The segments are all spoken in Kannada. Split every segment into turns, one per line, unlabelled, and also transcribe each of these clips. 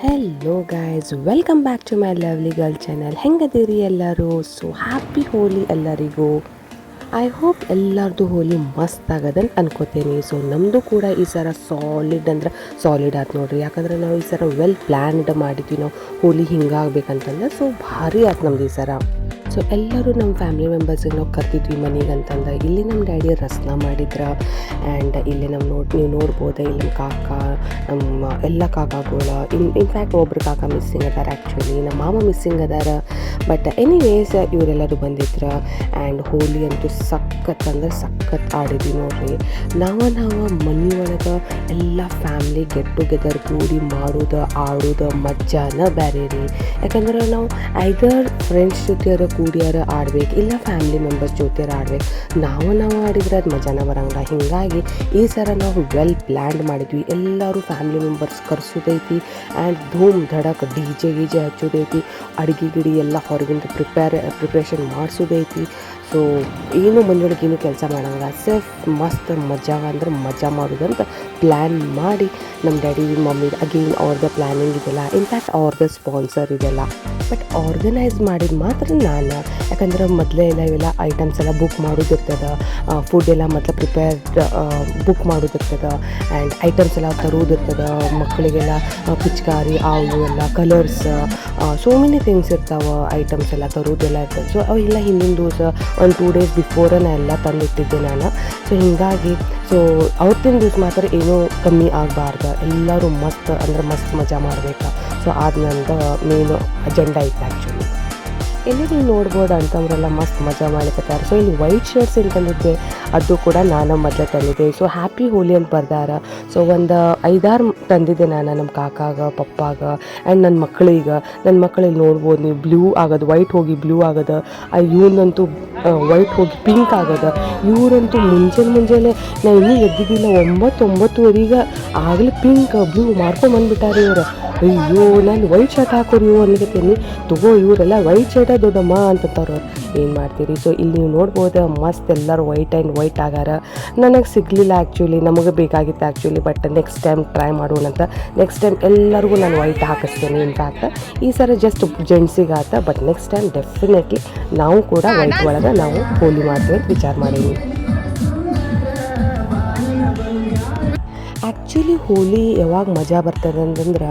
Hello guys, welcome back to my lovely girl channel. ಹೆಂಗದಿರಿ ಎಲ್ಲರೂ? ಸೊ ಹ್ಯಾಪಿ ಹೋಲಿ ಎಲ್ಲರಿಗೂ. ಐ ಹೋಪ್ ಎಲ್ಲರದು ಹೋಲಿ ಮಸ್ತ್ ಆಗದಂತ ಅನ್ಕೋತೀನಿ. ಸೊ ನಮ್ಮದು ಕೂಡ ಈ ಸಲ ಸಾಲಿಡ್ ಅಂದ್ರೆ ಸಾಲಿಡ್ ಆಯ್ತು ನೋಡ್ರಿ. ಯಾಕಂದ್ರೆ ನಾವು ಈ ಸಲ ವೆಲ್ ಪ್ಲ್ಯಾನ್ಡ್ ಮಾಡಿದ್ವಿ. ನಾವು ಹೋಲಿ ಹಿಂಗಾಗಬೇಕಂತಂದ್ರೆ ಸೊ ಭಾರಿ ಆಯ್ತು ನಮ್ದು ಈ ಸಲ. ಸೊ ಎಲ್ಲರೂ ನಮ್ಮ ಫ್ಯಾಮಿಲಿ ಮೆಂಬರ್ಸಿಗೆ ನಾವು ಕರ್ತಿದ್ವಿ ಮನೆಗೆ ಅಂತಂದು. ಇಲ್ಲಿ ನಮ್ಮ ಡ್ಯಾಡಿ ರಸ್ನ ಮಾಡಿದ್ರ. ಆ್ಯಂಡ್ ಇಲ್ಲಿ ನೀವು ನೋಡ್ಬೋದು, ಇಲ್ಲಿ ನಮ್ಮ ಕಾಕ, ನಮ್ಮ ಎಲ್ಲ ಕಾಕಾಗಳು, ಇನ್ಫ್ಯಾಕ್ಟ್ ಒಬ್ರು ಕಾಕ ಮಿಸ್ಸಿಂಗ್ ಅದಾರ. ಆ್ಯಕ್ಚುಲಿ ನಮ್ಮ ಮಾಮ ಮಿಸ್ಸಿಂಗ್ ಅದಾರ. ಬಟ್ ಎನಿವೇಸ್ ಇವರೆಲ್ಲರೂ ಬಂದಿದ್ರು. ಆ್ಯಂಡ್ ಹೋಲಿ ಅಂತೂ ಸಖತ್ ಅಂದ್ರೆ ಸಖತ್ ಆಡಿದ್ವಿ ನೋಡ್ರಿ. ನಾವು ಮನೆಯೊಳಗೆ ಎಲ್ಲ ಫ್ಯಾಮ್ಲಿ ಗೆಟ್ ಟುಗೆದರ್ ಕೂಡಿ ಮಾಡೋದು ಆಡೋದು ಮಜಾನ ಬೇರೆ ರೀ. ಯಾಕಂದ್ರೆ ನಾವು ಐದರ್ ಫ್ರೆಂಡ್ಸ್ ಜೊತೆಯರ ಕೂಡಿಯಾರ ಆಡ್ಬೇಕು, ಇಲ್ಲ ಫ್ಯಾಮಿಲಿ ಮೆಂಬರ್ಸ್ ಜೊತೆಯರ ಆಡ್ಬೇಕು. ನಾವು ಆಡಿದ್ರೆ ಅದು ಮಜಾನ ಬರಂಗಿಲ್ಲ. ಹೀಗಾಗಿ ಈ ಸಲ ನಾವು ವೆಲ್ ಪ್ಲ್ಯಾನ್ಡ್ ಮಾಡಿದ್ವಿ. ಎಲ್ಲರೂ ಫ್ಯಾಮಿಲಿ ಮೆಂಬರ್ಸ್ ಕರ್ಸೋದೈತಿ. ಆ್ಯಂಡ್ ಧೂಮ್ ಧಡಕ್ ಡಿ ಜೆ ಹಚ್ಚೋದೈತಿ. ಅಡುಗೆ ಗಿಡಿ ಎಲ್ಲ ಹೊರಗಿಂದ ಪ್ರಿಪ್ರೇಷನ್ ಮಾಡಿಸೋದೈತಿ. ಸೊ ಏನು ಮನೆಯೊಳಗೆ ಏನು ಕೆಲಸ ಮಾಡೋಂಗಿಲ್ಲ, ಸೇಫ್ ಮಸ್ತ್ ಮಜಾ ಅಂದ್ರೆ ಮಜಾ ಮಾಡೋದಂತ ಪ್ಲ್ಯಾನ್ ಮಾಡಿ ನಮ್ಮ ಡ್ಯಾಡಿ ಮಮ್ಮಿ ಅಗೇನ್ ಅವ್ರದ್ದು ಪ್ಲ್ಯಾನಿಂಗ್ ಇದೆಲ್ಲ, ಇನ್ಫ್ಯಾಕ್ಟ್ ಅವ್ರದ್ದು ಸ್ಪಾನ್ಸರ್ ಇದೆಲ್ಲ. ಬಟ್ ಆರ್ಗನೈಸ್ ಮಾಡಿದ ಮಾತ್ರ ನಾನು. ಯಾಕಂದ್ರೆ ಮೊದಲೇ ಇವೆಲ್ಲ ಐಟಮ್ಸ್ ಎಲ್ಲ ಬುಕ್ ಮಾಡೋದಿರ್ತದೆ, ಫುಡ್ ಎಲ್ಲ ಮೊದಲು ಪ್ರಿಪೇರ್ಡ್ ಬುಕ್ ಮಾಡೋದಿರ್ತದೆ. ಆ್ಯಂಡ್ ಐಟಮ್ಸ್ ಎಲ್ಲ ತರೋದಿರ್ತದೆ. ಮಕ್ಕಳಿಗೆಲ್ಲ ಪಿಚ್ಕಾರಿ ಅವು ಎಲ್ಲ ಕಲರ್ಸ್, ಸೋ ಮೆನಿ ಥಿಂಗ್ಸ್ ಇರ್ತಾವೆ. ಐಟಮ್ಸ್ ಎಲ್ಲ ತರೋದೆಲ್ಲ ಇರ್ತದೆ. ಸೊ ಅವೆಲ್ಲ ಹಿಂದಿನ ದಿವಸ ಒಂದು 2 days ಬಿಫೋರೇ ಎಲ್ಲ ತಂದಿಟ್ಟಿದ್ದೆ ನಾನು. ಸೊ ಹೀಗಾಗಿ ಅವತ್ತಿನ ದಿವಸ ಮಾತ್ರ ಏನೂ ಕಮ್ಮಿ ಆಗಬಾರ್ದು. ಎಲ್ಲರೂ ಮಸ್ತ್ ಅಂದ್ರೆ ಮಸ್ತ್ ಮಜಾ ಮಾಡಬೇಕು. ಸೊ ಅದು ನಂದು ಮೇನು ಅಜೆಂಡಾ ಇತ್ತು ಆ್ಯಕ್ಚುಲಿ. ಇಲ್ಲಿ ನೀವು ನೋಡ್ಬೋದು ಅಂತಂದ್ರೆಲ್ಲ ಮಸ್ತ್ ಮಜಾ ಮಾಡ್ಲಿಕ್ಕತ್ತಾರೆ. ಸೊ ಇಲ್ಲಿ ವೈಟ್ ಶರ್ಟ್ಸ್ ಏನು ತಂದಿದ್ದೆ ಅದು ಕೂಡ ನಾನು ಮೊದಲೇ ತಂದಿದ್ದೆ. ಸೊ ಹ್ಯಾಪಿ ಹೋಲಿ ಅಂತ ಬರ್ದಾರ. ಸೊ ಒಂದು 5-6 ತಂದಿದ್ದೆ ನಾನು ನಮ್ಮ ಕಾಕಾಗ, ಪಪ್ಪಾಗ ಆ್ಯಂಡ್ ನನ್ನ ಮಕ್ಕಳಿಗೆ ನೋಡ್ಬೋದು ನೀವು. ಬ್ಲೂ ಆಗೋದು, ವೈಟ್ ಹೋಗಿ ಬ್ಲೂ ಆಗೋದು, ಇವನಂತೂ ವೈಟ್ ಹೋಗಿ ಪಿಂಕ್ ಆಗೋದು. ಇವರಂತೂ ಮುಂಜಾನೆ ನಾವು ಇನ್ನೂ ಎದ್ದಿದ್ದಿಲ್ಲ, 9-9:30 ಆಗಲೇ ಪಿಂಕ್ ಬ್ಲೂ ಮಾಡ್ಕೊಂಬಂದ್ಬಿಟ್ಟಾರೆ ಇವರು. ಅಯ್ಯೋ, ನಾನು ವೈಟ್ ಶರ್ಟ್ ಹಾಕೋರು ಇವು ಅನ್ಲಿಕತ್ತೀನಿ. ತಗೋ ಇವರೆಲ್ಲ ವೈಟ್ ಶರ್ಟ ದೊಡ್ಡಮ್ಮ ಅಂತಂತವ್ರು. ಏನು ಮಾಡ್ತೀರಿ? ಸೊ ಇಲ್ಲಿ ನೀವು ನೋಡ್ಬೋದು ಮಸ್ತ್ ಎಲ್ಲರೂ ವೈಟ್ ಆಗಾರ. ನನಗೆ ಸಿಗಲಿಲ್ಲ ಆ್ಯಕ್ಚುಲಿ, ನಮಗೆ ಬೇಕಾಗಿತ್ತು actually. But next time try ಮಾಡೋಣಂತ. ನೆಕ್ಸ್ಟ್ ಟೈಮ್ ಎಲ್ಲರಿಗೂ ನಾನು ವೈಟ್ ಹಾಕಿಸ್ತೇನೆ. ಇನ್ಫ್ಯಾಕ್ಟ್ ಈ ಸಲ ಜಸ್ಟ್ ಜೆಂಟ್ಸಿಗಾತ. ಬಟ್ ನೆಕ್ಸ್ಟ್ ಟೈಮ್ ಡೆಫಿನೆಟ್ಲಿ ನಾವು ಕೂಡ ವೈಟ್ ಒಳಗೆ ನಾವು ಹೋಲಿ ಮಾಡ್ತೀವಿ ಅಂತ ವಿಚಾರ ಮಾಡೀನಿ. ಆ್ಯಕ್ಚುಲಿ ಹೋಲಿ ಯಾವಾಗ ಮಜಾ ಬರ್ತದೆ ಅಂತಂದ್ರೆ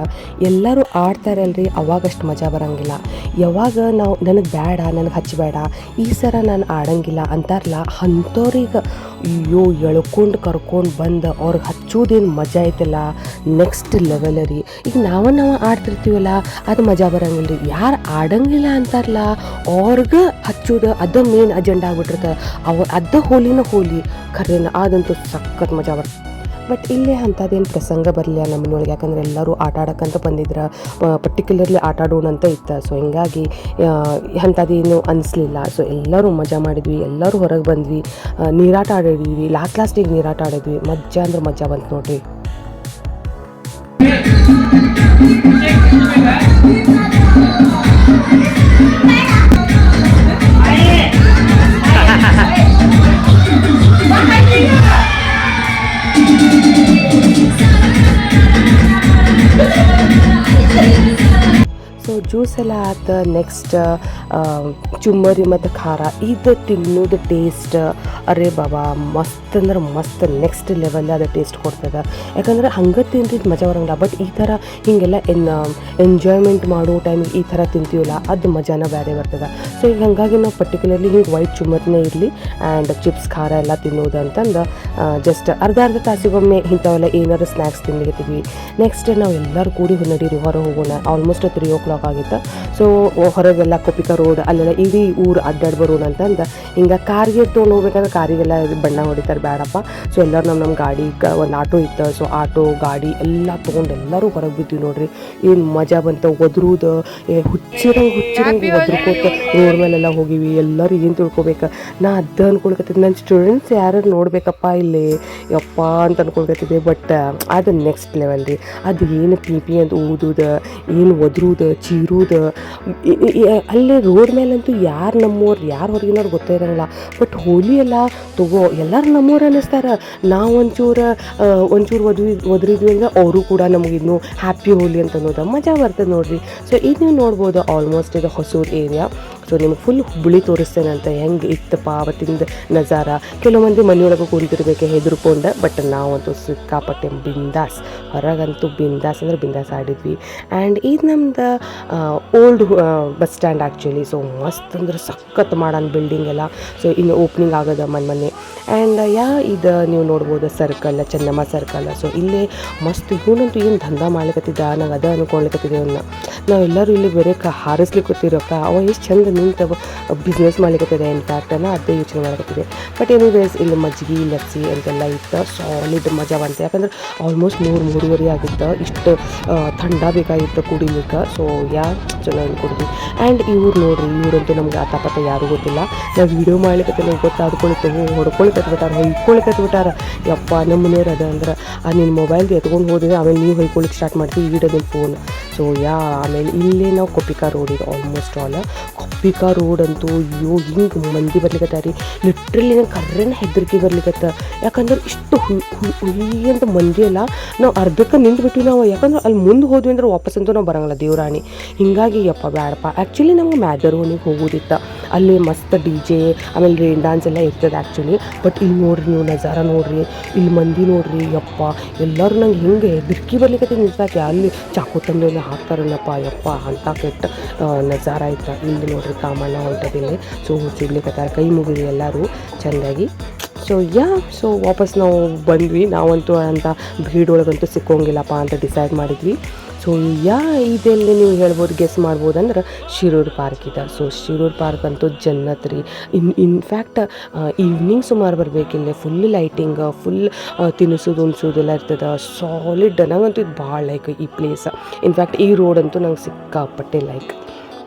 ಎಲ್ಲರೂ ಆಡ್ತಾರಲ್ರಿ, ಅವಾಗಷ್ಟು ಮಜಾ ಬರೋಂಗಿಲ್ಲ. ಯಾವಾಗ ನಾವು ನನಗೆ ಬೇಡ, ನನಗೆ ಹಚ್ಚಬೇಡ, ಈ ಸರ ನಾನು ಆಡೋಂಗಿಲ್ಲ ಅಂತಾರಲ್ಲ, ಅಂಥವ್ರಿಗೆ ಅಯ್ಯೋ ಎಳ್ಕೊಂಡು ಕರ್ಕೊಂಡು ಬಂದು ಅವ್ರಿಗೆ ಹಚ್ಚೋದೇನು ಮಜಾ ಐತಲ್ಲ, ನೆಕ್ಸ್ಟ್ ಲೆವೆಲ್ ರೀ. ಈಗ ನಾವು ಆಡ್ತಿರ್ತೀವಲ್ಲ, ಅದು ಮಜಾ ಬರೋಂಗಿಲ್ಲ ರೀ. ಯಾರು ಆಡೋಂಗಿಲ್ಲ ಅಂತಾರಲ್ಲ ಅವ್ರಿಗೆ ಹಚ್ಚೋದು ಅದು ಮೇನ್ ಅಜೆಂಡಾ ಆಗ್ಬಿಟ್ಟಿರ್ತದೆ. ಅದು ಹೋಲಿನ ಹೋಲಿ ಖರೇನ, ಅದಂತೂ ಸಖತ್ ಮಜಾ ಬರ್ತದೆ. ಬಟ್ ಇಲ್ಲೇ ಅಂಥದ್ದೇನು ಪ್ರಸಂಗ ಬರಲಿಲ್ಲ ನಮ್ಮನೊಳಗೆ. ಯಾಕಂದರೆ ಎಲ್ಲರೂ ಆಟ ಆಡೋಕ್ಕಂತ ಬಂದಿದ್ರೆ, ಪರ್ಟಿಕ್ಯುಲರ್ಲಿ ಆಟ ಆಡೋಣಂತ ಇತ್ತು. ಸೊ ಹೀಗಾಗಿ ಅಂಥದ್ದೇನು ಅನಿಸ್ಲಿಲ್ಲ. ಸೊ ಎಲ್ಲರೂ ಮಜಾ ಮಾಡಿದ್ವಿ, ಎಲ್ಲರೂ ಹೊರಗೆ ಬಂದ್ವಿ, ನೀರಾಟ ಆಡಿದ್ವಿ. ಲಾಸ್ಟಿಗೆ ನೀರಾಟ ಆಡಿದ್ವಿ. ಮಜಾ ಅಂದ್ರೆ ಮಜಾ ಬಂತು ನೋಡ್ರಿ. ಸೊ ಜ್ಯೂಸ್ ಎಲ್ಲ ಆಯ್ತು. ನೆಕ್ಸ್ಟ್ ಚುಮ್ಮರಿ ಮತ್ತು ಖಾರ ಇದು ತಿನ್ನೋದು ಟೇಸ್ಟ್ ಅರೇ ಬಾಬಾ ಮಸ್ತ್ ಅಂದ್ರೆ ಮಸ್ತ್ ನೆಕ್ಸ್ಟ್ ಲೆವೆಲ್ ಅದು ಟೇಸ್ಟ್ ಕೊಡ್ತದೆ. ಯಾಕಂದ್ರೆ ಹಂಗೆ ತಿಂತಿದ್ದು ಮಜಾ ಬರೋಂಗಿಲ್ಲ. ಬಟ್ ಈ ಥರ ಹೀಗೆಲ್ಲ ಎಂಜಾಯ್ಮೆಂಟ್ ಮಾಡೋ ಟೈಮಿಗೆ ಈ ಥರ ತಿಂತೀವಲ್ಲ, ಅದು ಮಜಾನ ಬೇರೆ ಬರ್ತದೆ. ಸೊ ಈಗ ಹಾಗಾಗಿ ನಾವು ಪರ್ಟಿಕ್ಯುಲರ್ಲಿ ಹಿಂಗೆ ವೈಟ್ ಚುಮ್ಮರಿನೇ ಇರಲಿ ಆ್ಯಂಡ್ ಚಿಪ್ಸ್ ಖಾರ ಎಲ್ಲ ತಿನ್ನೋದು ಅಂತಂದು ಜಸ್ಟ್ ಅರ್ಧ ತಾಸಿಗೊಮ್ಮೆ ಇಂಥವೆಲ್ಲ ಏನಾರು ಸ್ನ್ಯಾಕ್ಸ್ ತಿನ್ಲಿಕ್ಕಿದ್ವಿ. ನೆಕ್ಸ್ಟ್ ನಾವು ಎಲ್ಲರೂ ಕೂಡಿ ನಡೀರಿ ಹೊರಗೆ ಹೋಗೋಣ. ಆಲ್ಮೋಸ್ಟ್ 3 o'clock ಆಗಿತ್ತು. ಸೊ ಹೊರಗೆಲ್ಲ ಕೊಪಿಕಾ ರೋಡ್ ಅಲ್ಲೆಲ್ಲ ಇಡೀ ಊರು ಅಡ್ಡಾಡಿ ಬರೋಣ ಅಂತಂದು ಹಿಂಗೆ ಕಾರಿಗೆ ತೊಗೊಂಡು ಹೋಗ್ಬೇಕಾದ್ರೆ ಕಾರಿಗೆಲ್ಲ ಬಣ್ಣ ಹೊಡಿತಾರೆ, ಬೇಡಪ್ಪ. ಸೊ ಎಲ್ಲರೂ ನಮ್ಮ ಗಾಡಿ ಒಂದು ಆಟೋ ಇತ್ತು. ಸೊ ಆಟೋ ಗಾಡಿ ಎಲ್ಲ ತೊಗೊಂಡು ಎಲ್ಲರೂ ಹೊರಗೆ ಬಿದ್ವಿ ನೋಡ್ರಿ. ಏನು ಮಜಾ ಬಂತು. ಒದ್ರುದು ಹುಚ್ಚಿರಂಗೆ ಒದ್ರುಕೋತ ರೋಡ್ ಮೇಲೆಲ್ಲ ಹೋಗಿವಿ. ಎಲ್ಲರೂ ಏನು ತಿಳ್ಕೊಬೇಕು, ನಾ ಅದು ಅನ್ಕೊಳ್ಕತ್ತಿದ್ದೆ ನನ್ನ ಸ್ಟೂಡೆಂಟ್ಸ್ ಯಾರು ನೋಡ್ಬೇಕಪ್ಪ ಇಲ್ಲಿ ಯಪ್ಪ ಅಂತ ಅನ್ಕೊಳ್ಕತ್ತಿದ್ದೆ. ಬಟ್ ಅದು ನೆಕ್ಸ್ಟ್ ಲೆವೆಲ್ ರೀ. ಅದು ಏನು ಪಿ ಅಂತ ಊದುದು, ಏನು ಒದ್ರುದು, ಚೀರುದು. ಅಲ್ಲೇ ರೋಡ್ ಮೇಲಂತೂ ಯಾರು ನಮ್ಮವ್ರು ಯಾರು ಹೊರಗಿನವ್ರು ಗೊತ್ತೇ ಇರೋಂಗಿಲ್ಲ. ಬಟ್ ಹೋಲಿ ಎಲ್ಲ ತಗೋ ಎಲ್ಲರೂ ನಮ್ಮೂರು ಅನ್ನಿಸ್ತಾರೆ. ನಾವು ಒಂಚೂರು ಒದ್ರಿದ್ವಿ ಅಂದ್ರೆ ಅವರು ಕೂಡ ನಮಗೆ ಇನ್ನೂ ಹ್ಯಾಪಿ ಹೋಲಿ ಅಂತ ಅನ್ನೋದು ಮಜಾ ಬರ್ತದೆ ನೋಡಿರಿ. ಸೊ ಇದು ನೀವು ನೋಡ್ಬೋದು ಆಲ್ಮೋಸ್ಟ್ ಇದು ಹೊಸೂರು ಏರಿಯಾ. ಸೊ ನಿಮ್ಗೆ ಫುಲ್ ಹುಬ್ಬಳ್ಳಿ ತೋರಿಸ್ತೇನೆ ಅಂತ ಹೆಂಗೆ ಇತ್ತಪ್ಪ ಅವತ್ತಿಂದ ನಜಾರ. ಕೆಲವು ಮಂದಿ ಮನೆಯೊಳಗೆ ಕುಂತಿರ್ಬೇಕು ಹೆದರ್ಕೊಂಡು, ಬಟ್ ನಾವಂತೂ ಸಿಕ್ಕಾಪಟ್ಟೆ ಬಿಂದಾಸ್, ಹೊರಗಂತೂ ಬಿಂದಾಸ್ ಅಂದರೆ ಬಿಂದಾಸ್ ಆಡಿದ್ವಿ. ಆ್ಯಂಡ್ ಇದು ನಮ್ದು old bus stand actually. So ಮಸ್ತ್ ಅಂದ್ರೆ ಸಖತ್ ಮಾಡೋಣ ಬಿಲ್ಡಿಂಗ್ ಎಲ್ಲ. ಸೊ ಇನ್ನು ಓಪನಿಂಗ್ ಆಗೋದ ಮೊನ್ನೆ. ಆ್ಯಂಡ್ ಇದು ನೀವು ನೋಡ್ಬೋದು ಸರ್ಕಲ್, ಚೆನ್ನಮ್ಮ ಸರ್ಕಲ್. ಸೊ ಇಲ್ಲೇ ಮಸ್ತ್ ಇವನಂತೂ ಏನು ದಂಧ ಮಾಡ್ಲಿಕ್ಕತ್ತಿದ್ದ, ನಂಗೆ ಅದ ಅನ್ಕೊಳ್ಲಿಕ್ಕತ್ತಿದ್ದೆ ಅವನ್ನ. ನಾವೆಲ್ಲರೂ ಇಲ್ಲಿ ಬೇರೆ ಹಾರಿಸ್ಲಿಕ್ಕತ್ತಿರೋಕ್ಕ ಅವ ಎಷ್ಟು ಚಂದ ನಿಂತು ಬಿಸ್ನೆಸ್ ಮಾಡ್ಲಿಕ್ಕತ್ತಿದೆ. ಇನ್ಫ್ಯಾಕ್ಟ್ ಅದೇ ಯೋಚನೆ ಮಾಡ್ಲಿಕ್ಕತ್ತಿದೆ. ಬಟ್ ಎನಿವೇಸ್ ಇಲ್ಲಿ ಮಜ್ಜಿಗೆ ಲಸ್ಸಿ ಅಂತೆಲ್ಲ ಇತ್ತು, ಸಾಲಿಡ್ ಮಜಾ ಬಂತು. ಯಾಕಂದ್ರೆ ಆಲ್ಮೋಸ್ಟ್ 3-3:30 ಆಗಿತ್ತು. ಇಷ್ಟು ಥಂಡ ಬೇಕಾಗಿತ್ತು ಕುಡಿಲಿಕ್ಕೆ. ಸೊ ಚೆನ್ನಾಗಿ ಕುಡಿದ್ವಿ. ಆ್ಯಂಡ್ ಇವ್ರು ನೋಡ್ರಿ, ಇವರಂತೂ ನಮ್ಗೆ ಆತಪತ್ತ ಯಾರೂ ಗೊತ್ತಿಲ್ಲ. ನಾವು ವೀಡಿಯೋ ಮಾಡ್ಲಿಕ್ಕೆ ನಮ್ಗೆ ಗೊತ್ತಾದ್ಕೊಳ್ತೇವೆ, ಹೊಡ್ಕೊಳ್ಕತ್ಬಿಟ್ಟಾರ. ಯಪ್ಪ ನಮ್ಮ ಮನೆಯವ್ರು ಅದ ಅಂದ್ರೆ ನಿನ್ನ ಮೊಬೈಲ್ದು ಎತ್ಕೊಂಡು ಹೋದ್ರೆ ಆಮೇಲೆ ನೀವು ಹೊಯ್ಕೊಳಿಕ್ಕೆ ಸ್ಟಾರ್ಟ್ ಮಾಡ್ತೀವಿ ಈಡೋದಿಲ್ಲ ಫೋನ್. ಸೊ ಆಮೇಲೆ ಇಲ್ಲೇ ನಾವು ಕೊಪ್ಪಿಕಾ ರೋಡ್ ಇದೆ ಆಲ್ಮೋಸ್ಟ್ ಆಲ್. ಕೊಪ್ಪಿಕಾ ರೋಡ್ ಅಂತೂ ಅಯ್ಯೋ ಹಿಂಗೆ ಮಂದಿ ಬರ್ಲಿಕ್ಕತ್ತಾರಿ. ಲಿಟ್ರಲಿ ನಂಗೆ ಕರ್ರೆನ ಹೆದರಿಕೆ ಬರ್ಲಿಕ್ಕತ್ತ. ಯಾಕಂದ್ರೆ ಇಷ್ಟು ಹುಯಿ ಅಂತ ಮಂದಿ ಎಲ್ಲ ನಾವು ಅರ್ಧಕ್ಕೆ ನಿಂತ್ಬಿಟ್ವಿ ನಾವು. ಯಾಕಂದ್ರೆ ಅಲ್ಲಿ ಮುಂದೆ ಹೋದ್ವಿ ಅಂದ್ರೆ ವಾಪಸ್ಸಂತೂ ನಾವು ಬರೋಂಗಿಲ್ಲ ದೇವರಾಣಿ. ಹೀಗಾಗಿ ಯಪ್ಪ ಬೇಡಪ್ಪ. ಆ್ಯಕ್ಚುಲಿ ನಮ್ಗೆ ಮ್ಯಾದರೋನಿಗೆ ಹೋಗೋದಿತ್ತು. ಅಲ್ಲಿ ಮಸ್ತ್ DJ ಆಮೇಲೆ ರೈನ್ ಡ್ಯಾನ್ಸ್ ಎಲ್ಲ ಇರ್ತದೆ ಆ್ಯಕ್ಚುಲಿ. ಬಟ್ ಇಲ್ಲಿ ನೋಡ್ರಿ ನೀವು ನಜಾರ ನೋಡ್ರಿ, ಇಲ್ಲಿ ಮಂದಿ ನೋಡ್ರಿ ಯಪ್ಪ. ಎಲ್ಲರೂ ನಂಗೆ ಹಿಂಗೆ ಹೆದರಿಕೆ ಬರ್ಲಿಕ್ಕೆ ನಿಲ್ಸಾಕೆ ಅಲ್ಲಿ ಚಾಕು ತಂದೆಲ್ಲ ಹಾಕ್ತಾರಲ್ಲಪ್ಪ ಯಪ್ಪ ಅಂತ ಕೆಟ್ಟ ನಜಾರ ಆಯ್ತು. ಇಲ್ಲಿ ನೋಡ್ರಿ ಕಾಮಣ್ಣ ಹೊಂಟದಿಲ್ಲ. ಸೊ ಸಿಗ್ಲಿಕ್ಕತ್ತಾರ, ಕೈ ಮುಗಿದ್ವಿ ಎಲ್ಲರೂ ಚೆಂದಾಗಿ. ಸೊ ವಾಪಸ್ ನಾವು ಬಂದ್ವಿ. ನಾವಂತೂ ಅಂತ ಭೀಡೊಳಗಂತೂ ಸಿಕ್ಕೋಂಗಿಲ್ಲಪ್ಪ ಅಂತ ಡಿಸೈಡ್ ಮಾಡಿದ್ವಿ. ಸೊ ಇದೆಲ್ಲಿ ನೀವು ಹೇಳ್ಬೋದು, ಗೆಸ್ ಮಾಡ್ಬೋದು ಅಂದ್ರೆ ಶಿರೂರು ಪಾರ್ಕ್ ಇದೆ. ಸೊ ಶಿರೂರು ಪಾರ್ಕ್ ಅಂತೂ ಜನ್ನತ್ ರೀ. ಇನ್ಫ್ಯಾಕ್ಟ್ ಈವ್ನಿಂಗ್ ಸುಮಾರು ಬರಬೇಕಿಲ್ಲ. ಫುಲ್ ಲೈಟಿಂಗ್, ಫುಲ್ ತಿನ್ನಿಸೋದು ಉಣ್ಸೋದೆಲ್ಲ ಇರ್ತದೆ. ಸಾಲಿಡ್. ನಂಗಂತೂ ಇದು ಭಾಳ ಲೈಕ್ ಈ ಪ್ಲೇಸ್. ಇನ್ಫ್ಯಾಕ್ಟ್ ಈ ರೋಡ್ ಅಂತೂ ನಂಗೆ ಸಿಕ್ಕಾಪಟ್ಟೆ ಲೈಕ್.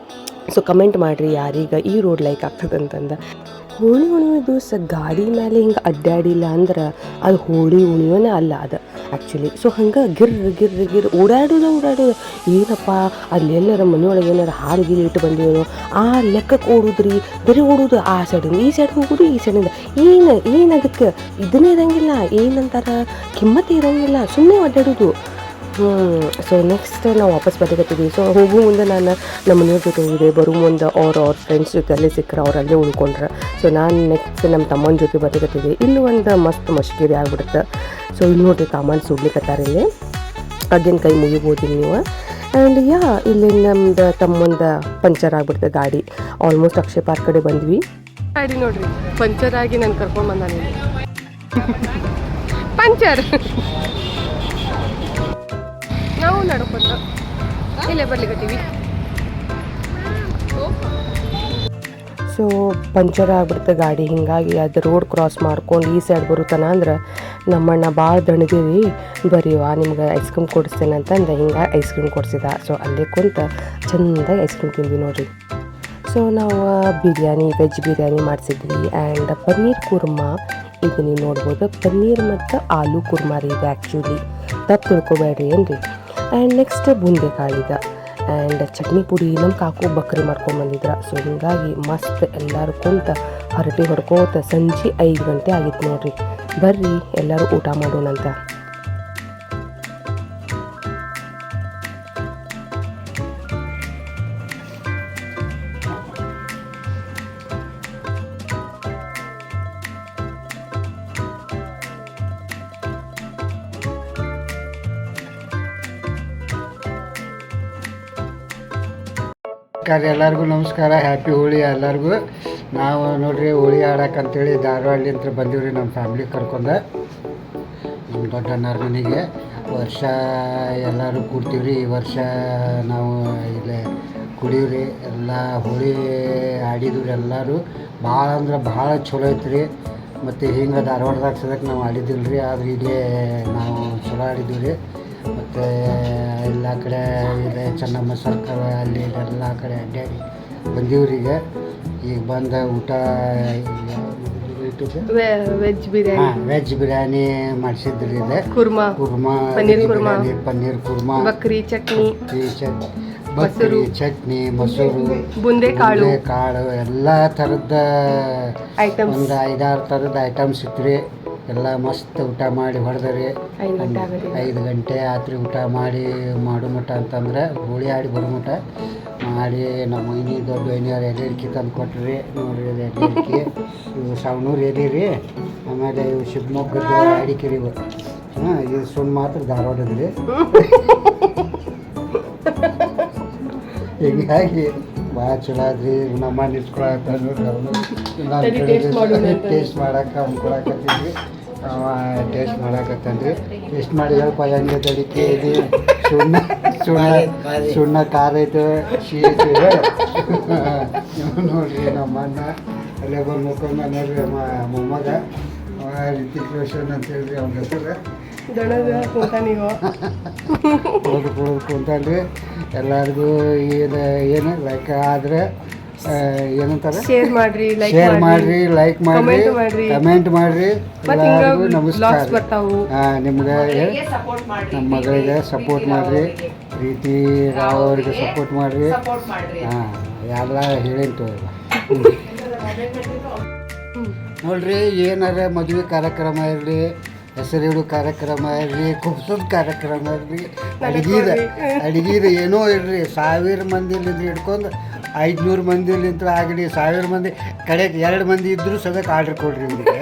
ಸೊ ಕಮೆಂಟ್ ಮಾಡಿರಿ ಯಾರೀಗ ಈ ರೋಡ್ ಲೈಕ್ ಆಗ್ತದೆ ಅಂತಂದು. ಹೋಳಿ ಹುಣ್ಣಿಮೆ ದಿವಸ ಗಾಡಿ ಮೇಲೆ ಹಿಂಗೆ ಅಡ್ಡಾಡಿಲ್ಲ ಅಂದ್ರೆ ಅದು ಹೋಳಿ ಹುಣ್ಣಿಮೆನೇ ಅಲ್ಲ ಅದು ಆ್ಯಕ್ಚುಲಿ. ಸೊ ಹಂಗೆ ಗಿರ್ ಓಡಾಡೋದು ಏನಪ್ಪ ಅಲ್ಲಿ ಎಲ್ಲರ ಮನೆಯೊಳಗೆ ಏನಾರು ಹಾಲು ಗೀಲು ಇಟ್ಟು ಬಂದಿರೋ ಆ ಲೆಕ್ಕಕ್ಕೆ ಓಡೋದ್ರಿ. ಬರೀ ಓಡೋದು ಆ ಸೈಡಿಂದ ಈ ಸೈಡ್ ಹೋಗೋದು, ಈ ಸೈಡಿಂದ ಏನು ಅದಕ್ಕೆ ಇದನ್ನೇ ಇರೋಂಗಿಲ್ಲ, ಏನಂತಾರೆ ಕಿಮ್ಮತ್ತು ಇರೋಂಗಿಲ್ಲ, ಸುಮ್ಮನೆ ಅಡ್ಡಾಡೋದು. ಸೊ ನೆಕ್ಸ್ಟ್ ನಾವು ವಾಪಸ್ ಬರ್ಲಿಕ್ಕತ್ತಿದ್ವಿ. ಸೊ ಹೋಗೋ ಮುಂದೆ ನಾನು ನಮ್ಮ ಮನೆಯವ್ರ ಜೊತೆ ಹೋಗಿದೆ, ಬರೋ ಮುಂದೆ ಅವ್ರ ಫ್ರೆಂಡ್ಸ್ ಜೊತೆ ಅಲ್ಲೇ ಸಿಕ್ಕರೆ ಅವರಲ್ಲೇ ಉಳ್ಕೊಂಡ್ರೆ. ಸೊ ನಾನು ನೆಕ್ಸ್ಟ್ ನಮ್ಮ ತಮ್ಮನ ಜೊತೆ ಬರ್ಲಿಕ್ಕತ್ತಿದ್ವಿ. ಇಲ್ಲಿ ಒಂದು ಮಸ್ತ್ ಮಶ್ಕೇರಿ ಆಗಿಬಿಡುತ್ತೆ. ಸೊ ಇಲ್ಲಿ ನೋಡಿರಿ ಕಾಮನ್ ಸುಡ್ಲಿಕ್ಕತ್ತಾರೆ ಇಲ್ಲಿ. ಅಗೇನ್ ಕೈ ಮುಗಿಬೋದು ನೀವು. ಆ್ಯಂಡ್ ಇಲ್ಲಿ ನಮ್ದು ತಮ್ಮಂದು ಪಂಚರ್ ಆಗಿಬಿಡ್ತೆ ಗಾಡಿ. ಆಲ್ಮೋಸ್ಟ್ ಅಕ್ಷಯ ಪಾರ್ಕ್ ಕಡೆ ಬಂದ್ವಿ. ಗಾಡಿ ನೋಡ್ರಿ ಪಂಚರ್ ಆಗಿ ನಾನು ಕರ್ಕೊಂಡ್ಬಂದ ಪಂಚರ್. ನಾವು ನಡ್ಕೊಂತ ಇಲ್ಲೇ ಬರ್ಲಿಕ್ಕತ್ತೀವಿ. ಸೊ ಪಂಚರ್ ಆಗ್ಬಿಡುತ್ತೆ ಗಾಡಿ. ಹೀಗಾಗಿ ಅದು ರೋಡ್ ಕ್ರಾಸ್ ಮಾಡ್ಕೊಂಡು ಈ ಸೈಡ್ ಬರುತ್ತಾನ ಅಂದ್ರೆ ನಮ್ಮಣ್ಣ ಭಾಳ ದಣಿದೀವಿ, ಬರೀವಾ ನಿಮ್ಗೆ ಐಸ್ ಕ್ರೀಮ್ ಕೊಡಿಸ್ತೇನೆ ಅಂತಂದು ಹಿಂಗೆ ಐಸ್ ಕ್ರೀಮ್ ಕೊಡಿಸಿದ. ಸೊ ಅಲ್ಲೇ ಕುಂತ ಚೆಂದಾಗಿ ಐಸ್ ಕ್ರೀಮ್ ತಿಂದ್ವಿ ನೋಡಿರಿ. ಸೊ ನಾವು ವೆಜ್ ಬಿರಿಯಾನಿ ಮಾಡಿಸಿದ್ವಿ. ಆ್ಯಂಡ್ ಪನ್ನೀರ್ ಕುರ್ಮಾ ಇದು ನೀವು ನೋಡ್ಬೋದು. ಪನ್ನೀರ್ ಮತ್ತು ಆಲೂ ಕುರ್ಮಾ ರೀ ಇದು ಆ್ಯಕ್ಚುಲಿ, ತಪ್ಪು ತಿಳ್ಕೊಬೇಡ್ರಿ ಏನ್ರಿ. ಆ್ಯಂಡ್ ನೆಕ್ಸ್ಟ್ ಬುಂದೆಕಾಳಿದ. ಆ್ಯಂಡ್ ಚಟ್ನಿ ಪುಡಿ ನಮ್ಮ ಕಾಕು ಬಕ್ರಿ ಮಾಡ್ಕೊಂಬಂದಿದ್ರ. ಸೊ ಹೀಗಾಗಿ ಮಸ್ತ್ ಎಲ್ಲರೂ ಕುಂತ ಹರಟೆ ಹೊಡ್ಕೋತ ಸಂಜೆ 5 ಗಂಟೆ ಆಗಿತ್ತು ನೋಡ್ರಿ. ಬರ್ರಿ ಎಲ್ಲರೂ ಊಟ ಮಾಡೋಣಂತ.
ಎಲ್ಲರಿಗೂ ನಮಸ್ಕಾರ, ಹ್ಯಾಪಿ ಹೋಳಿ ಎಲ್ಲರಿಗೂ. ನಾವು ನೋಡ್ರಿ ಹೋಳಿ ಆಡಕ್ಕಂತೇಳಿ ಧಾರವಾಡಲಿಂದ ಬಂದೀವಿ ರೀ ನಮ್ಮ ಫ್ಯಾಮ್ಲಿ ಕರ್ಕೊಂಡು ನಮ್ಮ ದೊಡ್ಡಣ್ಣರ ಮನೆಗೆ. ವರ್ಷ ಎಲ್ಲರೂ ಕೂಡ್ತೀವಿ ರೀ. ಈ ವರ್ಷ ನಾವು ಇಲ್ಲೇ ಕುಡೀವ್ರಿ. ಎಲ್ಲ ಹೋಳಿ ಆಡಿದ್ವಿ ಎಲ್ಲರೂ. ಭಾಳ ಅಂದ್ರೆ ಭಾಳ ಚಲೋ ಐತೆ ರೀ. ಮತ್ತು ಹಿಂಗೆ ಧಾರವಾಡದಾಗ ಸದಕ್ಕೆ ನಾವು ಆಡಿದ್ದಿಲ್ಲ ರೀ, ಆದ್ರೆ ಇಲ್ಲೇ ನಾವು ಚಲೋ ಆಡಿದ್ವಿ ರೀ. ಮತ್ತು ಎಲ್ಲ ಕಡೆ ಇದೆ ಚೆನ್ನಮ್ಮ ಸರ್ಕಲ್ ಅಲ್ಲಿ ಎಲ್ಲ ಕಡೆ ಅಡ್ಡಾಡಿ ಬಂದೀವ್ರಿಗೆ. ಈಗ ಬಂದ ಊಟ ವೆಜ್ ಬಿರಿಯಾನಿ ಮಾಡಿಸಿದ್ರಿ ಇದೆ. ಕುರ್ಮಾ ಪನ್ನೀರ್ ಕುರ್ಮಾ,
ಬಕ್ರಿ ಚಟ್ನಿ
ಬಕ್ಕರಿ ಚಟ್ನಿ ಮೊಸರು
ಬುಂದೆಕಾಳು
ಕಾಳು ಎಲ್ಲ ಥರದ
ಐಟಮ್ಸ್
ಒಂದು 5-6 ಥರದ ಐಟಮ್ಸ್ ಇತ್ತು ರೀ. ಎಲ್ಲ ಮಸ್ತ್ ಊಟ ಮಾಡಿ ಹೊಡೆದ್ರಿ. 5 ಗಂಟೆ ಆತ್ರಿ ಊಟ ಮಾಡಿ ಮಾಡೋ ಮಟ ಅಂತಂದ್ರೆ ಹೋಳಿ ಆಡಿ ಬರೋ ಮಟ ಮಾಡಿ ನಮ್ಮ ಮೈನಿ ದೊಡ್ಡ ವೈನಿಯವ್ರು ಎಲೆ ಅಡಿಕೆ ತಂದು ಕೊಟ್ರಿ. ನೋಡ್ರಿ ಎಲೆ ಅಡಿಕೆ ಇವು ಸಾವನೂರು ಎಲೆ ರೀ. ಆಮೇಲೆ ಇವು ಶಿವಮೊಗ್ಗದ ಅಡಿಕೆ ರೀ ಇವು. ಹಾಂ, ಇದು ಸುಣ್ಣ ಮಾತ್ರ ಧಾರವಾಡದ್ರಿ. ಹೀಗಾಗಿ ಭಾಳ ಚಲೋ ಆದ್ರಿ. ನಮ್ಮ ನಿಲ್ಸ್ಕೊಳತ್ತ ನೋಡ್ರಿ ಅವನು ಟೇಸ್ಟ್ ಮಾಡಕ್ಕೆ ಅಂದ್ಕೊಳಕತ್ತಿದ್ವಿ. ಅವ ಟೇಸ್ಟ್ ಮಾಡಕತ್ತನ್ರಿ. ಟೇಸ್ಟ್ ಮಾಡಿ ಹೇಳಪ್ಪ ಹೆಂಗೆ ಅಡಿಕೆ ಇದು ಸುಣ್ಣ ಸುಣ್ಣ ಸುಣ್ಣ ಖಾರ ಐತೆ ಸಿಹಿ ಐತೆ ನೋಡ್ರಿ. ನಮ್ಮ ಅಣ್ಣ ಅಲ್ಲೇ ಬಂದು ಮುಖಂಡ ನೋಡ್ರಿ ಮೊಮ್ಮಗ ರಿತಿಕ್ ರೋಷನ್ ಅಂತ ಹೇಳ್ರಿ ಅವ್ನ ಹೆಸರು. ಕುಡಿದು ಕುಂತಾನ್ರಿ. ಎಲ್ಲರಿಗೂ ಏನು ಲೈಕ್ ಆದರೆ ಏನಂತಾರೆ ಶೇರ್ ಮಾಡಿರಿ, ಲೈಕ್ ಮಾಡಿರಿ, ಕಮೆಂಟ್ ಮಾಡಿರಿ. ಎಲ್ಲರಿಗೂ ನಮಸ್ಕಾರ. ನಿಮ್ಗೆ ನಮ್ಮ ಮಗಳಿಗೆ ಸಪೋರ್ಟ್ ಮಾಡಿರಿ. ಪ್ರೀತಿ ರಾವ್ ಅವ್ರಿಗೆ ಸಪೋರ್ಟ್ ಮಾಡಿರಿ. ಹಾಂ, ಎಲ್ಲ ಹೇಳಿಂತು ನೋಡ್ರಿ. ಏನಾರ ಮದುವೆ ಕಾರ್ಯಕ್ರಮ ಇರಲಿ, ಹೆಸರಿಡು ಕಾರ್ಯಕ್ರಮ ಇರಲಿ, ಕುಬ್ಸದ ಕಾರ್ಯಕ್ರಮ ಇರಲಿ, ಅಡುಗೀದ ಏನೋ ಇರಲಿ, 1000 ಮಂದಿಲಿಂದ ಹಿಡ್ಕೊಂಡು 500 ಮಂದಿಲಿಂದ ಆಗಲಿ, 1000 ಮಂದಿ ಕಡೆಗೆ 2 ಮಂದಿ ಇದ್ದರೂ ಸದಕ್ಕೆ ಆರ್ಡ್ರ್ ಕೊಡ್ರಿ. ನಿಮಗೆ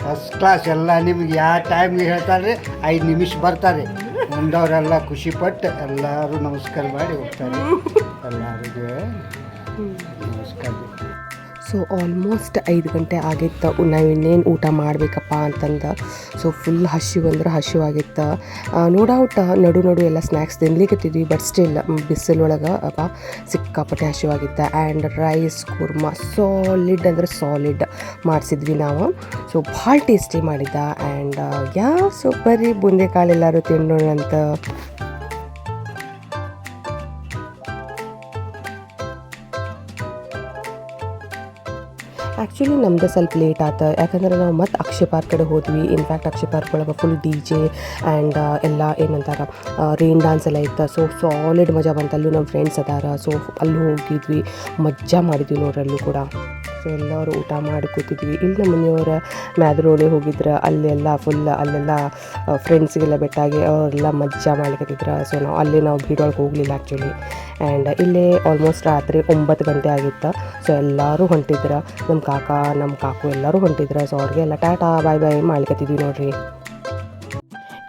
ಫಸ್ಟ್ ಕ್ಲಾಸ್ ಎಲ್ಲ ನಿಮ್ಗೆ ಯಾವ ಟೈಮ್ಗೆ ಹೇಳ್ತಾರೆ 5 ನಿಮಿಷ ಬರ್ತಾರೆ. ಮುಂದವರೆಲ್ಲ ಖುಷಿಪಟ್ಟು ಎಲ್ಲರೂ ನಮಸ್ಕಾರ ಮಾಡಿ ಹೋಗ್ತಾರೆ. ಎಲ್ಲರಿಗೂ ನಮಸ್ಕಾರ.
ಸೊ ಆಲ್ಮೋಸ್ಟ್ 5 ಗಂಟೆ ಆಗಿತ್ತು. ನಾವು ಇನ್ನೇನು ಊಟ ಮಾಡಬೇಕಪ್ಪ ಅಂತಂದು. ಸೊ ಫುಲ್ ಹಸಿವಾಗಿತ್ತು. ನೋ ಡೌಟ್ ನಡು ಎಲ್ಲ ಸ್ನ್ಯಾಕ್ಸ್ ತಿನ್ಲಿಕ್ಕತ್ತಿದ್ವಿ. ಬಟ್ ಸ್ಟಿಲ್ ಬಿಸಿಲೊಳಗೆ ಸಿಕ್ಕಾಪಟ್ಟೆ ಹಸಿವಾಗಿತ್ತು. ಆ್ಯಂಡ್ ರೈಸ್ ಕುರ್ಮಾ ಸಾಲಿಡ್ ಮಾಡಿಸಿದ್ವಿ ನಾವು. ಸೊ ಭಾಳ ಟೇಸ್ಟಿ ಮಾಡಿದ್ದ. ಆ್ಯಂಡ್ ಸೊ ಬರ್ರಿ ಬುಂದೆಕಾಳು ಎಲ್ಲರೂ ತಿನ್ನೋಣ ಅಂತ. ಆ್ಯಕ್ಚುಲಿ ನಮ್ಮದು ಸ್ವಲ್ಪ ಲೇಟ್ ಆಯ್ತು. ಯಾಕಂದ್ರೆ ನಾವು ಮತ್ತೆ ಅಕ್ಷಯ ಪಾರ್ಕ್ ಕಡೆ ಹೋದ್ವಿ. ಇನ್ಫ್ಯಾಕ್ಟ್ ಅಕ್ಷಯ ಪಾರ್ಕ್ ಒಳಗೆ ಫುಲ್ DJ ಆ್ಯಂಡ್ ಎಲ್ಲ ಏನಂತಾರೆ ರೈನ್ ಡ್ಯಾನ್ಸ್ ಎಲ್ಲ ಇತ್ತು. ಸೊ ಸಾಲಿಡ್ ಮಜಾ ಬಂತು. ಅಲ್ಲೂ ನಮ್ಮ ಫ್ರೆಂಡ್ಸ್ ಅದಾರ. ಸೊ ಅಲ್ಲಿ ಹೋಗಿದ್ವಿ, ಮಜಾ ಮಾಡಿದ್ವಿ ನೋಡ್ರಿ ಅಲ್ಲೂ ಕೂಡ. ಸೊ ಎಲ್ಲರೂ ಊಟ ಮಾಡಿ ಕೂತಿದ್ವಿ. ಇಲ್ಲಿ ನಮ್ಮ ಮನೆಯವರ ಮ್ಯಾದ್ರೋಳಿ ಹೋಗಿದ್ರು. ಅಲ್ಲೆಲ್ಲ ಫ್ರೆಂಡ್ಸ್ಗೆಲ್ಲ ಬೆಟ್ಟಾಗಿ ಅವರೆಲ್ಲ ಮಜಾ ಮಾಡ್ಲಿಕ್ಕತ್ತಿದ್ರು. ಸೊ ನಾವು ಭೀಡೊಳಗೆ ಹೋಗಲಿಲ್ಲ ಆ್ಯಕ್ಚುಲಿ. ಆ್ಯಂಡ್ ಇಲ್ಲೇ ಆಲ್ಮೋಸ್ಟ್ ರಾತ್ರಿ 9 ಗಂಟೆ ಆಗಿತ್ತು. ಸೊ ಎಲ್ಲರೂ ಹೊಂಟಿದ್ರು. ನಮ್ಮ ಕಾಕು ಎಲ್ಲರೂ ಹೊಂಟಿದ್ರು. ಸೊ ಅವ್ರಿಗೆಲ್ಲ ಟಾಟಾ ಬಾಯ್ ಮಾಡ್ಲಿಕ್ಕತ್ತಿದ್ವಿ ನೋಡ್ರಿ.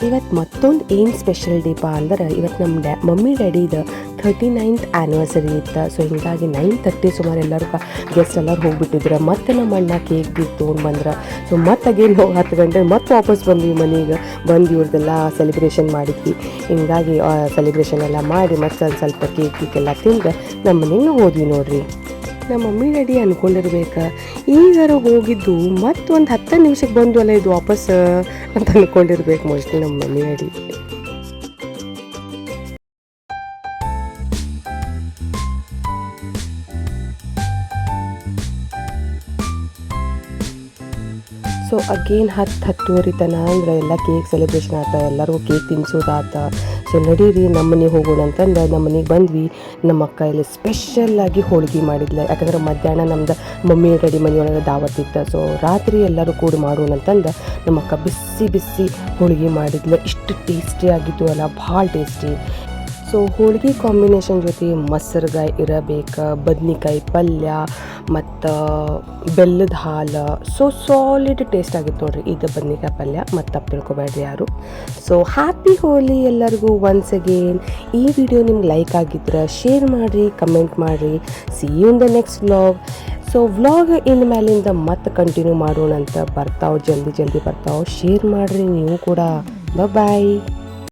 ಇವತ್ತು ಮತ್ತೊಂದು ಏನು ಸ್ಪೆಷಲ್ ಡೇಪ ಅಂದ್ರೆ ಇವತ್ತು ನಮ್ಮ ಮಮ್ಮಿ ಡ್ಯಾಡಿದು 39th ಆ್ಯನಿವರ್ಸರಿ ಇತ್ತು. ಸೊ ಹೀಗಾಗಿ 9:30 ಸುಮಾರು ಎಲ್ಲರೂ ಗೆಸ್ಟ್ ಎಲ್ಲರೂ ಹೋಗಿಬಿಟ್ಟಿದ್ರು. ಮತ್ತು ನಮ್ಮ ಅಣ್ಣ ಕೇಕ್ ತೊಗೊಂಡು ಬಂದ್ರೆ. ಸೊ ಮತ್ತೆ ಅಗೇನ್ 10 ಗಂಟೆ ಮತ್ತೆ ವಾಪಸ್ ಬಂದ್ವಿ ಮನೆಗೆ. ಬಂದು ಇವ್ರದ್ದೆಲ್ಲ ಸೆಲೆಬ್ರೇಷನ್ ಮಾಡಿದ್ವಿ. ಹಿಂಗಾಗಿ ಸೆಲೆಬ್ರೇಷನ್ ಎಲ್ಲ ಮಾಡಿ ಮತ್ತೆ ಒಂದು ಸ್ವಲ್ಪ ಕೇಕ್ ಎಲ್ಲ ತಿಂದು ನಮ್ಮ ಮನೆಗೆ ಹೋದ್ವಿ ನೋಡ್ರಿ. ನಮ್ಮ ಮಮ್ಮಿ ಡ್ಯಾಡಿ ಅಂದ್ಕೊಂಡಿರ್ಬೇಕು ಈಗಾರು ಹೋಗಿದ್ದು ಮತ್ತೊಂದು 10 ನಿಮಿಷಕ್ಕೆ ಬಂದು ಅಲ್ಲ ಇದು ವಾಪಸ್ ಅಂತ ಅಂದ್ಕೊಂಡಿರ್ಬೇಕು ಮೋಸ್ಟ್ಲಿ ನಮ್ಮ ಮಮ್ಮಿ ಡ್ಯಾಡಿ. ಸೊ ಅಗೇನ್ 10-10:30 ತನಕ ಅಂದ್ರೆ ಎಲ್ಲ ಕೇಕ್ ಸೆಲೆಬ್ರೇಷನ್ ಆತ. ಎಲ್ಲರಿಗೂ ಕೇಕ್ ತಿನ್ಸೋದಾತ. ಸೊ ನಡೀರಿ ನಮ್ಮ ಮನೆಗೆ ಹೋಗೋಣ ಅಂತಂದು ನಮ್ಮ ಮನೆಗೆ ಬಂದ್ವಿ. ನಮ್ಮ ಅಕ್ಕ ಇಲ್ಲಿ ಸ್ಪೆಷಲ್ಲಾಗಿ ಹೋಳಿಗೆ ಮಾಡಿದ್ಲು. ಯಾಕಂದ್ರೆ ಮಧ್ಯಾಹ್ನ ನಮ್ದು ಮಮ್ಮಿ ಡ್ಯಾಡಿ ಮನೆಯೊಳಗೆ ದಾವತ್ತಿತ್ತು. ಸೊ ರಾತ್ರಿ ಎಲ್ಲರೂ ಕೂಡಿ ಮಾಡೋಣ ಅಂತಂದು ನಮ್ಮ ಅಕ್ಕ ಬಿಸಿ ಹೋಳಿಗೆ ಮಾಡಿದ್ಲು. ಇಷ್ಟು ಟೇಸ್ಟಿ ಆಗಿತ್ತು ಅಲ್ಲ, ಭಾಳ ಟೇಸ್ಟಿ. ಸೊ ಹೋಳಿಗೆ ಕಾಂಬಿನೇಷನ್ ಜೊತೆ ಮೊಸರುಗಾಯಿ ಇರಬೇಕು, ಬದ್ನಿಕಾಯಿ ಪಲ್ಯ ಮತ್ತು ಬೆಲ್ಲದ ಹಾಲು. ಸೊ ಸಾಲಿಡ್ ಟೇಸ್ಟ್ ಆಗಿತ್ತು ನೋಡ್ರಿ ಇದು ಬದ್ನಿಕಾಯಿ ಪಲ್ಯ. ಮತ್ತು ತಪ್ಪು ತಿಳ್ಕೊಬೇಡ್ರಿ ಯಾರು. ಸೊ ಹ್ಯಾಪಿ ಹೋಲಿ ಎಲ್ಲರಿಗೂ ಒನ್ಸ್ ಅಗೇನ್. ಈ ವಿಡಿಯೋ ನಿಮ್ಗೆ ಲೈಕ್ ಆಗಿದ್ರೆ ಶೇರ್ ಮಾಡಿರಿ, ಕಮೆಂಟ್ ಮಾಡಿರಿ. See you in the next vlog. So vlog ಇನ್ನು ಮೇಲಿಂದ ಮತ್ತೆ ಕಂಟಿನ್ಯೂ ಮಾಡೋಣ ಅಂತ. ಜಲ್ದಿ ಬರ್ತಾವೆ. ಶೇರ್ ಮಾಡಿರಿ ನೀವು ಕೂಡ. ಬಾಯ್.